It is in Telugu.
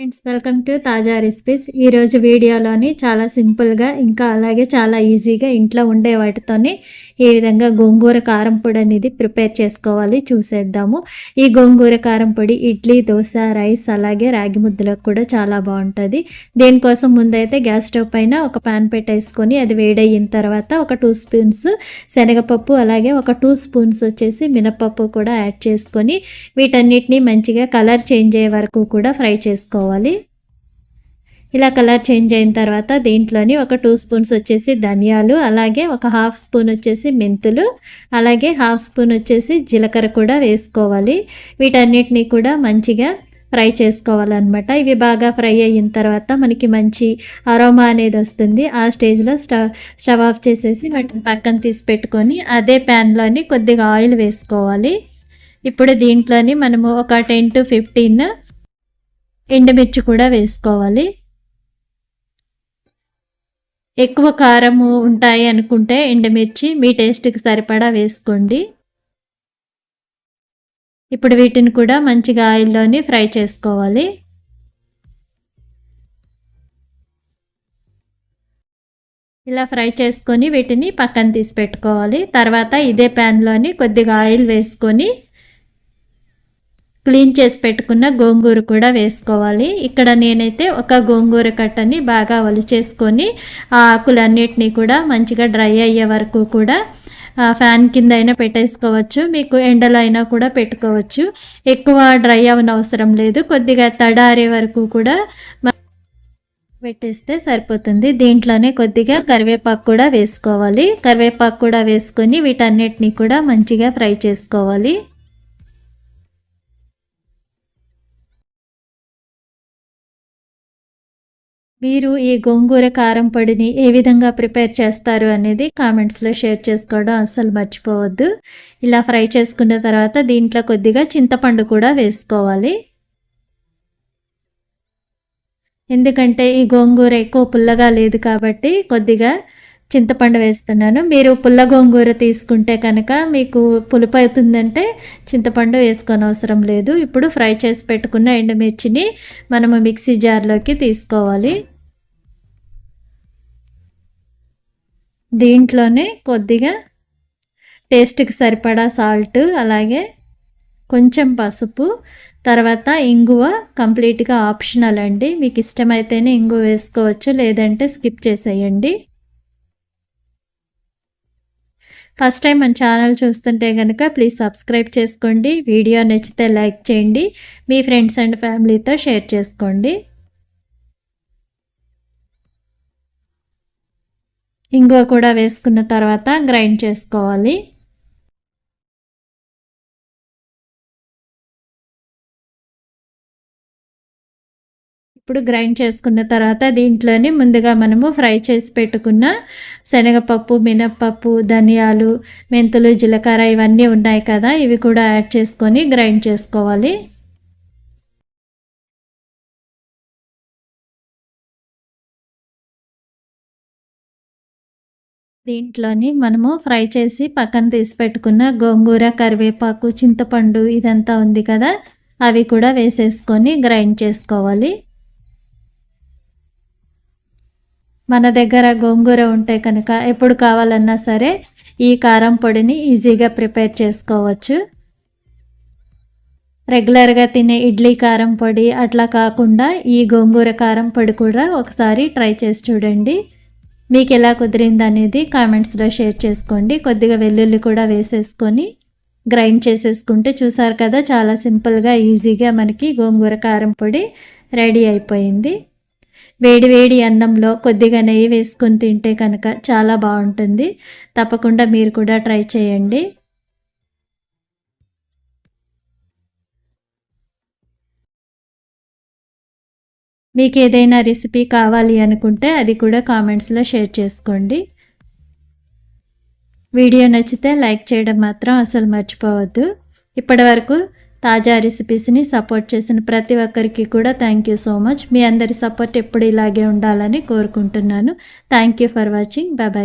ఫ్రెండ్స్, వెల్కమ్ టు తాజా రెసిపీస్. ఈరోజు వీడియోలోని చాలా సింపుల్గా ఇంకా అలాగే చాలా ఈజీగా ఇంట్లో ఉండే వాటితోనే ఏ విధంగా గోంగూర కారం పొడి అనేది ప్రిపేర్ చేసుకోవాలి చూసేద్దాము. ఈ గోంగూర కారం పొడి ఇడ్లీ, దోశ, రైస్ అలాగే రాగి ముద్దలకు కూడా చాలా బాగుంటుంది. దీనికోసం ముందైతే గ్యాస్ స్టవ్ పైన ఒక ప్యాన్ పెట్టేసుకొని అది వేడయిన తర్వాత ఒక 2 స్పూన్స్ శనగపప్పు అలాగే ఒక 2 స్పూన్స్ వచ్చేసి మినపప్పు కూడా యాడ్ చేసుకొని వీటన్నిటిని మంచిగా కలర్ చేంజ్ అయ్యే వరకు కూడా ఫ్రై చేసుకోవాలి. ఇలా కలర్ చేంజ్ అయిన తర్వాత దీంట్లోని ఒక 2 స్పూన్స్ వచ్చేసి ధనియాలు అలాగే ఒక 1/2 స్పూన్ వచ్చేసి మెంతులు అలాగే 1/2 స్పూన్ వచ్చేసి జీలకర్ర కూడా వేసుకోవాలి. వీటన్నిటిని కూడా మంచిగా ఫ్రై చేసుకోవాలన్నమాట. ఇవి బాగా ఫ్రై అయిన తర్వాత మనకి మంచి అరోమా అనేది వస్తుంది. ఆ స్టేజ్లో స్టవ్ ఆఫ్ చేసేసి వాటిని పక్కన తీసి పెట్టుకొని అదే ప్యాన్లోని కొద్దిగా ఆయిల్ వేసుకోవాలి. ఇప్పుడు దీంట్లోని మనము ఒక 10 to 15 ఎండుమిర్చి కూడా వేసుకోవాలి. ఎక్కువ కారము ఉంటాయి అనుకుంటే ఎండుమిర్చి మీ టేస్ట్కి సరిపడా వేసుకోండి. ఇప్పుడు వీటిని కూడా మంచిగా ఆయిల్లోని ఫ్రై చేసుకోవాలి. ఇలా ఫ్రై చేసుకొని వీటిని పక్కన తీసి పెట్టుకోవాలి. తర్వాత ఇదే ప్యాన్లోని కొద్దిగా ఆయిల్ వేసుకొని క్లీన్ చేసి పెట్టుకున్న గోంగూర కూడా వేసుకోవాలి. ఇక్కడ నేనైతే ఒక గోంగూర కట్టని బాగా ఒలిచేసుకొని ఆ ఆకులన్నిటినీ కూడా మంచిగా డ్రై అయ్యే వరకు కూడా ఫ్యాన్ కింద అయినా పెట్టేసుకోవచ్చు, మీకు ఎండలో అయినా కూడా పెట్టుకోవచ్చు. ఎక్కువ డ్రై అవనవసరం లేదు, కొద్దిగా తడారే వరకు కూడా పెట్టేస్తే సరిపోతుంది. దీంట్లోనే కొద్దిగా కరివేపాకు కూడా వేసుకోవాలి. కరివేపాకు కూడా వేసుకొని వీటన్నిటినీ కూడా మంచిగా ఫ్రై చేసుకోవాలి. మీరు ఈ గోంగూర కారం పొడిని ఏ విధంగా ప్రిపేర్ చేస్తారు అనేది కామెంట్స్లో షేర్ చేసుకోవడం అస్సలు మర్చిపోవద్దు. ఇలా ఫ్రై చేసుకున్న తర్వాత దీంట్లో కొద్దిగా చింతపండు కూడా వేసుకోవాలి. ఎందుకంటే ఈ గోంగూర ఎక్కువ పుల్లగా లేదు కాబట్టి కొద్దిగా చింతపండు వేస్తున్నాను. మీరు పుల్ల గోంగూర తీసుకుంటే కనుక మీకు పులుపు అవుతుందంటే చింతపండు వేసుకొని అవసరం లేదు. ఇప్పుడు ఫ్రై చేసి పెట్టుకున్న ఎండుమిర్చిని మనము మిక్సీ జార్లోకి తీసుకోవాలి. దీంట్లోనే కొద్దిగా టేస్ట్కి సరిపడా సాల్ట్ అలాగే కొంచెం పసుపు, తర్వాత ఇంగువ కంప్లీట్గా ఆప్షనల్ అండి. మీకు ఇష్టమైతేనే ఇంగువ వేసుకోవచ్చు, లేదంటే స్కిప్ చేసేయండి. ఫస్ట్ టైం మన ఛానల్ చూస్తుంటే కనుక ప్లీజ్ సబ్స్క్రైబ్ చేసుకోండి. వీడియో నచ్చితే లైక్ చేయండి, మీ ఫ్రెండ్స్ అండ్ ఫ్యామిలీతో షేర్ చేసుకోండి. ఇంగువ కూడా వేసుకున్న తర్వాత గ్రైండ్ చేసుకోవాలి. ఇప్పుడు గ్రైండ్ చేసుకున్న తర్వాత దీంట్లోని ముందుగా మనము ఫ్రై చేసి పెట్టుకున్న శనగపప్పు, మినప్పప్పు, ధనియాలు, మెంతులు, జీలకర్ర ఇవన్నీ ఉన్నాయి కదా, ఇవి కూడా యాడ్ చేసుకొని గ్రైండ్ చేసుకోవాలి. దీంట్లోని మనము ఫ్రై చేసి పక్కన తీసి పెట్టుకున్న గోంగూర, కరివేపాకు, చింతపండు ఇదంతా ఉంది కదా, అవి కూడా వేసేసుకొని గ్రైండ్ చేసుకోవాలి. మన దగ్గర గోంగూర ఉంటే కనుక ఎప్పుడు కావాలన్నా సరే ఈ కారం పొడిని ఈజీగా ప్రిపేర్ చేసుకోవచ్చు. రెగ్యులర్గా తినే ఇడ్లీ కారం పొడి అట్లా కాకుండా ఈ గోంగూర కారం పొడి కూడా ఒకసారి ట్రై చేసి చూడండి. మీకు ఎలా కుదిరింది అనేది కామెంట్స్లో షేర్ చేసుకోండి. కొద్దిగా వెల్లుల్లి కూడా వేసేసుకొని గ్రైండ్ చేసేసుకుంటే చూసారు కదా, చాలా సింపుల్గా ఈజీగా మనకి గోంగూర కారం పొడి రెడీ అయిపోయింది. వేడి వేడి అన్నంలో కొద్దిగా నెయ్యి వేసుకొని తింటే కనుక చాలా బాగుంటుంది. తప్పకుండా మీరు కూడా ట్రై చేయండి. మీకు ఏదైనా రెసిపీ కావాలి అనుకుంటే అది కూడా కామెంట్స్లో షేర్ చేసుకోండి. వీడియో నచ్చితే లైక్ చేయడం మాత్రం అసలు మర్చిపోవద్దు. ఇప్పటి వరకు తాజా రెసిపీస్ని సపోర్ట్ చేసిన ప్రతి ఒక్కరికి కూడా థ్యాంక్ యూ సో మచ్. మీ అందరి సపోర్ట్ ఎప్పుడు ఇలాగే ఉండాలని కోరుకుంటున్నాను. Thank you for watching. Bye bye.